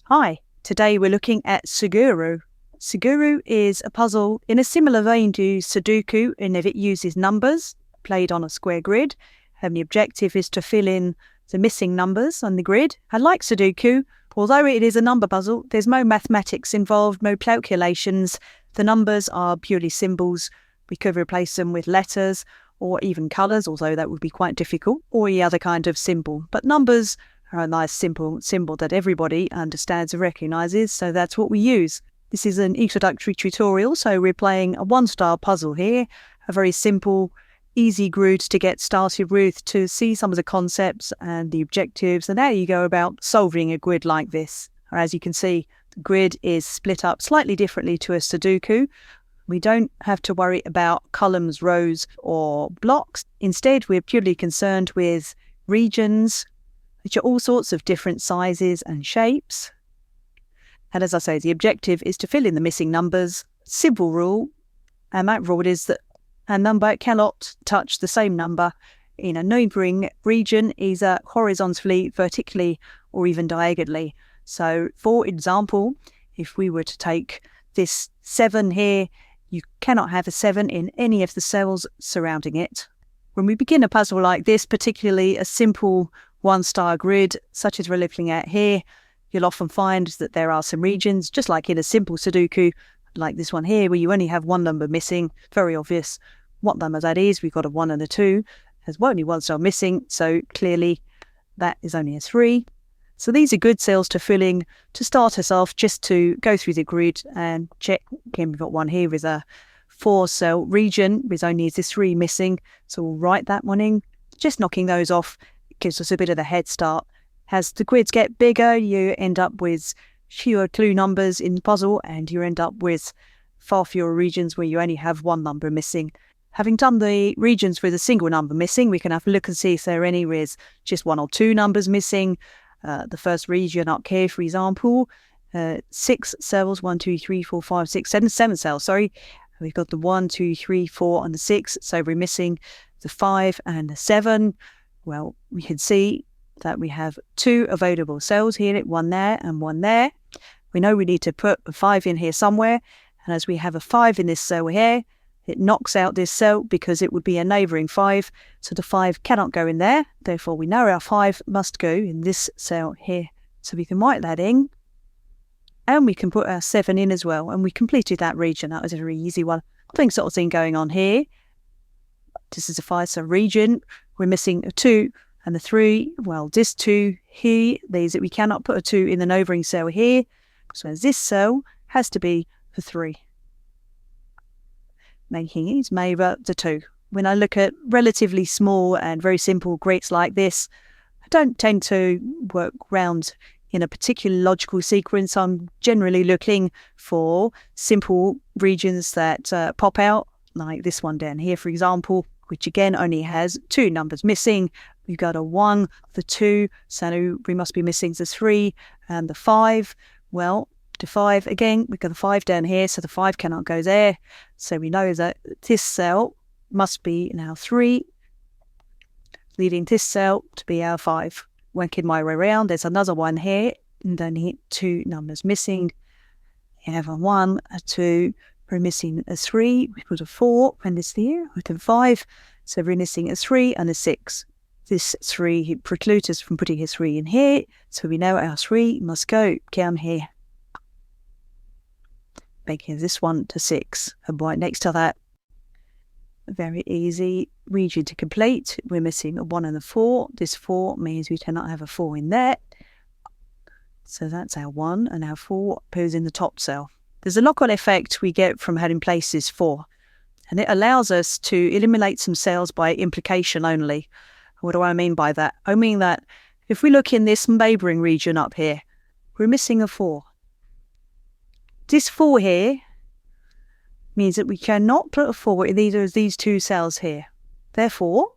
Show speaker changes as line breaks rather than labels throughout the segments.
Hi, today we're looking at Suguru. Suguru is a puzzle in a similar vein to Sudoku in that it uses numbers played on a square grid, and the objective is to fill in the missing numbers on the grid. And like Sudoku, although it is a number puzzle, there's no mathematics involved, no calculations. The numbers are purely symbols. We could replace them with letters or even colours, although that would be quite difficult, or any other kind of symbol. But numbers are a nice simple symbol that everybody understands and recognises, so that's what we use. This is an introductory tutorial, so we're playing a one-star puzzle here, a very simple, easy grid to get started with, to see some of the concepts and the objectives and how you go about solving a grid like this. As you can see, the grid is split up slightly differently to a Sudoku. We don't have to worry about columns, rows or blocks. Instead, we're purely concerned with regions, which are all sorts of different sizes and shapes. And as I say, the objective is to fill in the missing numbers. Simple rule, and that rule is that a number cannot touch the same number in a neighbouring region, either horizontally, vertically, or even diagonally. So, for example, if we were to take this 7 here, you cannot have a 7 in any of the cells surrounding it. When we begin a puzzle like this, particularly a simple one-star grid, such as we're looking at here, you'll often find that there are some regions, just like in a simple Sudoku, like this one here, where you only have one number missing. Very obvious what number that is. We've got a 1 and a 2. There's only one cell missing, so clearly that is only a 3. So these are good cells to fill in to start us off, just to go through the grid and check. Again, we've got one here with a 4-cell region with only this 3 missing, so we'll write that one in. Just knocking those off gives us a bit of a head start. As the grids get bigger, you end up with fewer clue numbers in the puzzle, and you end up with far fewer regions where you only have one number missing. Having done the regions with a single number missing, we can have a look and see if there are any with just 1 or 2 numbers missing. The first region up here, for example, 6 cells, 1, 2, 3, 4, 5, 6, 7 cells, sorry. We've got the 1, 2, 3, 4 and the 6, so we're missing the 5 and the 7. Well, we can see that we have 2 available cells here, 1 there and 1 there. We know we need to put a 5 in here somewhere, and as we have a 5 in this cell here, it knocks out this cell because it would be a neighbouring 5, so the 5 cannot go in there. Therefore, we know our 5 must go in this cell here. So we can write that in, and we can put our 7 in as well, and we completed that region. That was a very easy one. Same sort of thing going on here. This is a 5-cell region. We're missing a 2 and a 3. Well, this 2 here, these that we cannot put a 2 in the neighbouring cell here, so this cell has to be the 3. Making its neighbour the 2. When I look at relatively small and very simple grids like this, I don't tend to work round in a particular logical sequence. I'm generally looking for simple regions that pop out, like this one down here, for example, which again only has 2 numbers missing. We've got a 1, the 2, so we must be missing the 3 and the 5. Well, the 5 again, we've got the 5 down here, so the 5 cannot go there. So we know that this cell must be now 3, leading this cell to be our 5. Working my way around, there's another one here, and only 2 numbers missing. You have a 1, a 2, we're missing a 3, we put a 4, and it's here, with a 5, so we're missing a 3 and a 6. This 3 precludes us from putting his 3 in here, so we know our 3 must go down here, making this one to 6, and right next to that, a very easy region to complete. We're missing a 1 and a 4. This 4 means we cannot have a 4 in there, so that's our 1, and our 4 appears in the top cell. There's a knock-on effect we get from having placed this 4, and it allows us to eliminate some cells by implication only. What do I mean by that? I mean that if we look in this neighbouring region up here, we're missing a 4. This 4 here means that we cannot put a 4 in either of these 2 cells here. Therefore,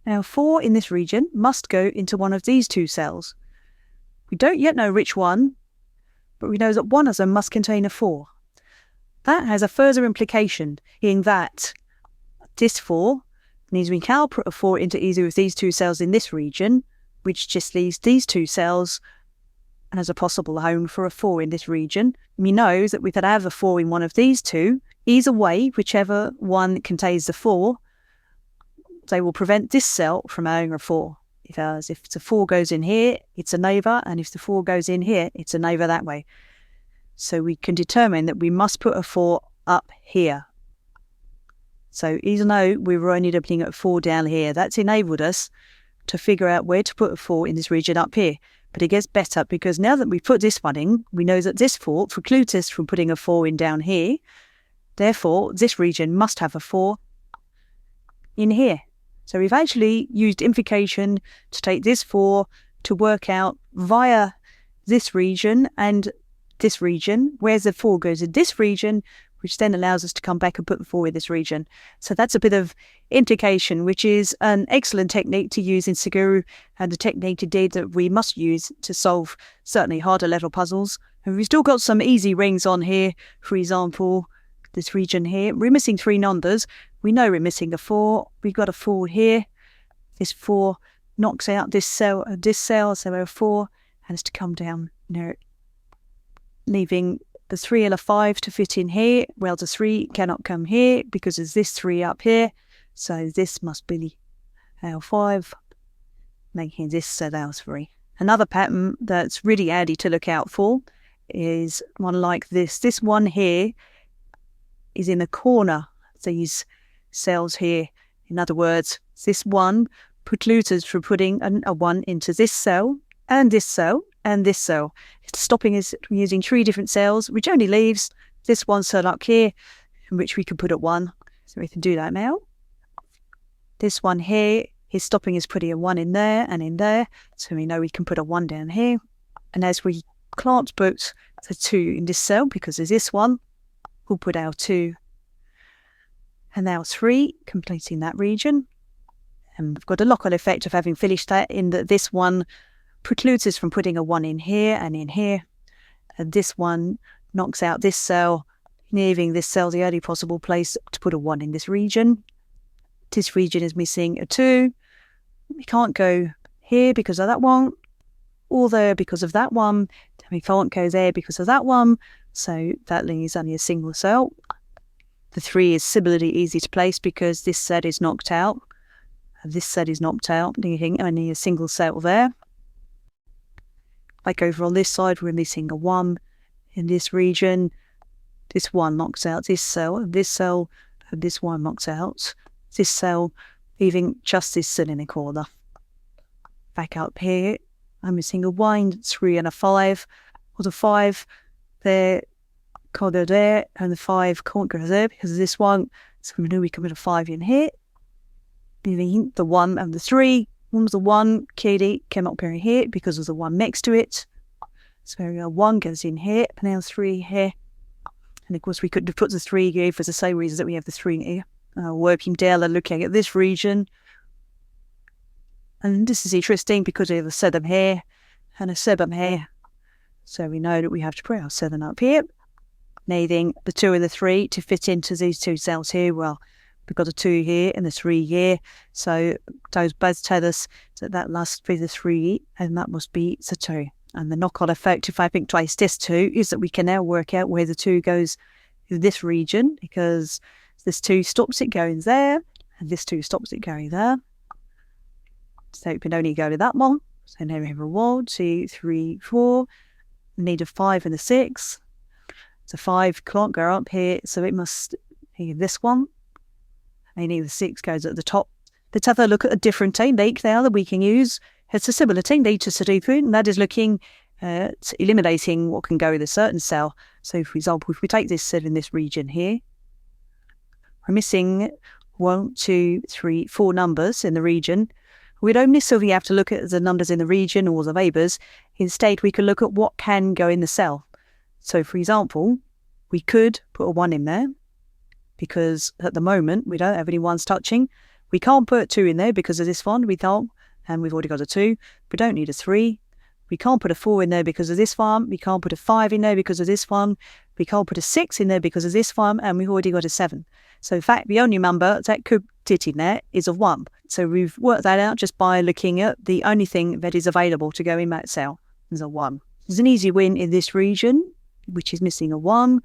our 4 in this region must go into one of these 2 cells. We don't yet know which one, but we know that one of them must contain a 4. That has a further implication in that this 4 means we can put a 4 into either of these 2 cells in this region, which just leaves these 2 cells as a possible home for a 4 in this region. We know that we could have a 4 in one of these two. Either way, whichever one contains the 4, they will prevent this cell from having a 4. If the 4 goes in here, it's a neighbour, and if the 4 goes in here, it's a neighbour that way. So we can determine that we must put a 4 up here. So even though we were only looking at 4 down here, that's enabled us to figure out where to put a 4 in this region up here. But it gets better because now that we put this one in, we know that this 4 precludes us from putting a 4 in down here. Therefore, this region must have a 4 in here. So we've actually used invocation to take this 4 to work out via this region and this region, where the 4 goes in this region, which then allows us to come back and put the 4 in this region. So that's a bit of invocation, which is an excellent technique to use in Suguru, and a technique indeed that we must use to solve certainly harder level puzzles. And we've still got some easy rings on here. For example, this region here, we're missing 3 numbers. We know we're missing a 4. We've got a 4 here. This 4 knocks out this cell, so we're a 4 has to come down near it, leaving the 3 and a 5 to fit in here. Well, the 3 cannot come here because there's this 3 up here. So this must be our 5, making this our 3. Another pattern that's really handy to look out for is one like this. This one here is in the corner of these cells here. In other words, this one precludes us from putting a 1 into this cell and this cell and this cell. It's stopping us from using 3 different cells, which only leaves this one cell up here, in which we can put a 1. So we can do that now. This one here is stopping us putting a 1 in there and in there, so we know we can put a 1 down here. And as we can't put the 2 in this cell because there's this one, we'll put our 2 and our 3, completing that region. And we've got a lock-on effect of having finished that, in that this one precludes us from putting a 1 in here and in here. And this one knocks out this cell, leaving this cell the only possible place to put a 1 in this region. This region is missing a 2. We can't go here because of that one, or there because of that one. We can't go there because of that one. So that leaves only a single cell. The 3 is similarly easy to place because this set is knocked out. This set is knocked out, leaving only a single cell there. Like over on this side, we're missing a 1 in this region. This 1 knocks out this cell, and this 1 knocks out this cell, leaving just this cell in the corner. Back up here, I'm missing a 1, 3 and a 5. Well, the 5 there can't go there, and the 5 can't go there because of this one. So we know we can put a 5 in here. Leaving the 1 and the 3. One was the 1, Katie cannot go in here because of the 1 next to it. So our 1 goes in here, and our 3 here. And of course we could have put the 3 here for the same reason that we have the 3 here. Working down and looking at this region. And this is interesting because we have a 7 here and a 7 here. So we know that we have to put our 7 up here, needing the 2 and the 3 to fit into these 2 cells here. Well, we've got a 2 here and a 3 here. So those both tell us that that must be the 3 and that must be the 2. And the knock-on effect, if I think twice this 2, is that we can now work out where the 2 goes in this region, because this 2 stops it going there, and this 2 stops it going there. So it can only go to that one. So now we have a 1, 2, 3, 4. We need a 5 and a 6. So 5 can't go up here, so it must be this one. And the 6 goes at the top. Let's have a look at a different technique now that we can use. It's a similar technique to Sudoku, and that is looking at eliminating what can go in a certain cell. So for example, if we take this cell in this region here, we're missing 1, 2, 3, 4 numbers in the region. We don't necessarily have to look at the numbers in the region or the neighbours. Instead, we can look at what can go in the cell. So for example, we could put a 1 in there, because at the moment we don't have any 1s touching. We can't put 2 in there because of this one, we can't, and we've already got a 2. We don't need a 3. We can't put a 4 in there because of this one. We can't put a 5 in there because of this one. We can't put a 6 in there because of this one, and we've already got a 7. So in fact, the only number that could fit in there is a 1. So we've worked that out just by looking at the only thing that is available to go in that cell is a 1. There's an easy win in this region, which is missing a 1.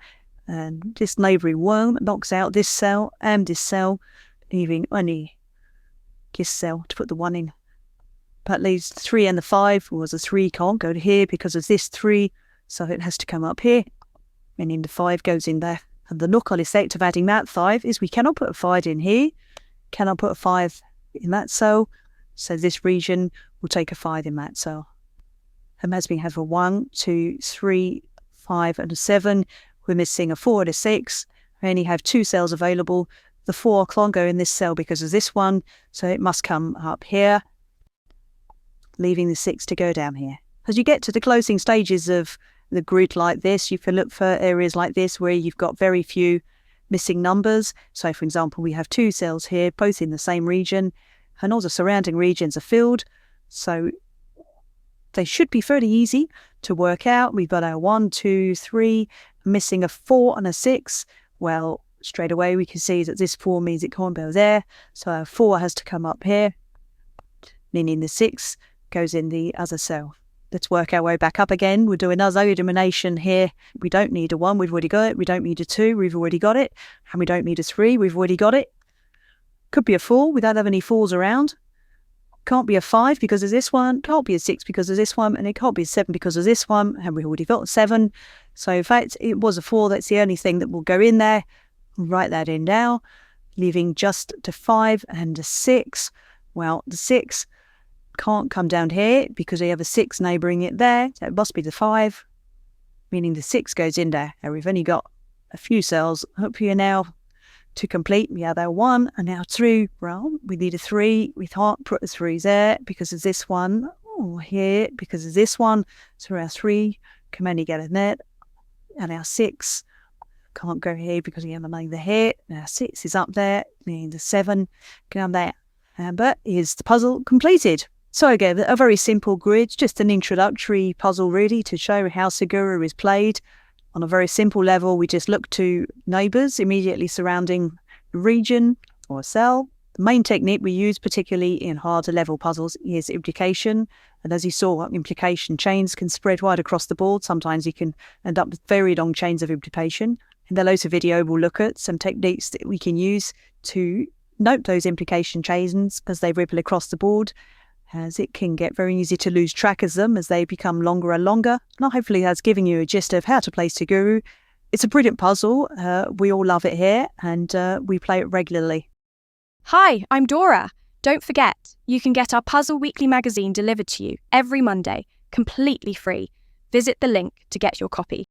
And this neighbouring 1 knocks out this cell and this cell, leaving only this cell to put the 1 in. That leaves the 3 and the 5, whereas the 3 can't go to here because of this 3, so it has to come up here, meaning the 5 goes in there. And the knock-on effect of adding that 5 is we cannot put a 5 in here, cannot put a 5 in that cell, so this region will take a 5 in that cell. And as we have a 1, 2, 3, 5 and a 7, we're missing a 4 and a 6. We only have 2 cells available. The 4 can't go in this cell because of this one, so it must come up here, leaving the 6 to go down here. As you get to the closing stages of the grid like this, you can look for areas like this where you've got very few missing numbers. So for example, we have 2 cells here, both in the same region, and all the surrounding regions are filled. So they should be fairly easy to work out. We've got our 1, 2, 3, missing a 4 and a 6. Well, straight away we can see that this 4 means it can't go there. So our 4 has to come up here, meaning the 6 goes in the other cell. Let's work our way back up again. We'll do another elimination here. We don't need a 1, we've already got it. We don't need a 2, we've already got it. And we don't need a 3, we've already got it. Could be a 4, we don't have any 4s around. Can't be a 5 because of this one, can't be a 6 because of this one, and it can't be a 7 because of this one, and we've already got a 7. So in fact, it was a 4, that's the only thing that will go in there. Write that in now, leaving just the 5 and the 6. Well, the 6 can't come down here because we have a 6 neighbouring it there, so it must be the 5, meaning the 6 goes in there. Now we've only got a few cells up here now to complete. We have our 1 and our 2. Well, we need a 3. We can't put a 3 there because of this one. Oh, here because of this one. So our 3 can only get in there. And our 6 can't go here because we have a neighbour here. And our 6 is up there, meaning the 7 can come there. But is the puzzle completed? So again, a very simple grid, just an introductory puzzle really to show how Suguru is played. On a very simple level, we just look to neighbours immediately surrounding the region or a cell. The main technique we use, particularly in harder level puzzles, is implication. And as you saw, implication chains can spread wide across the board. Sometimes you can end up with very long chains of implication. In the later video, we'll look at some techniques that we can use to note those implication chains as they ripple across the board, as it can get very easy to lose track of them as they become longer and longer. Now, hopefully that's giving you a gist of how to play Suguru. It's a brilliant puzzle. We all love it here, and we play it regularly.
Hi, I'm Dora. Don't forget, you can get our Puzzle Weekly magazine delivered to you every Monday, completely free. Visit the link to get your copy.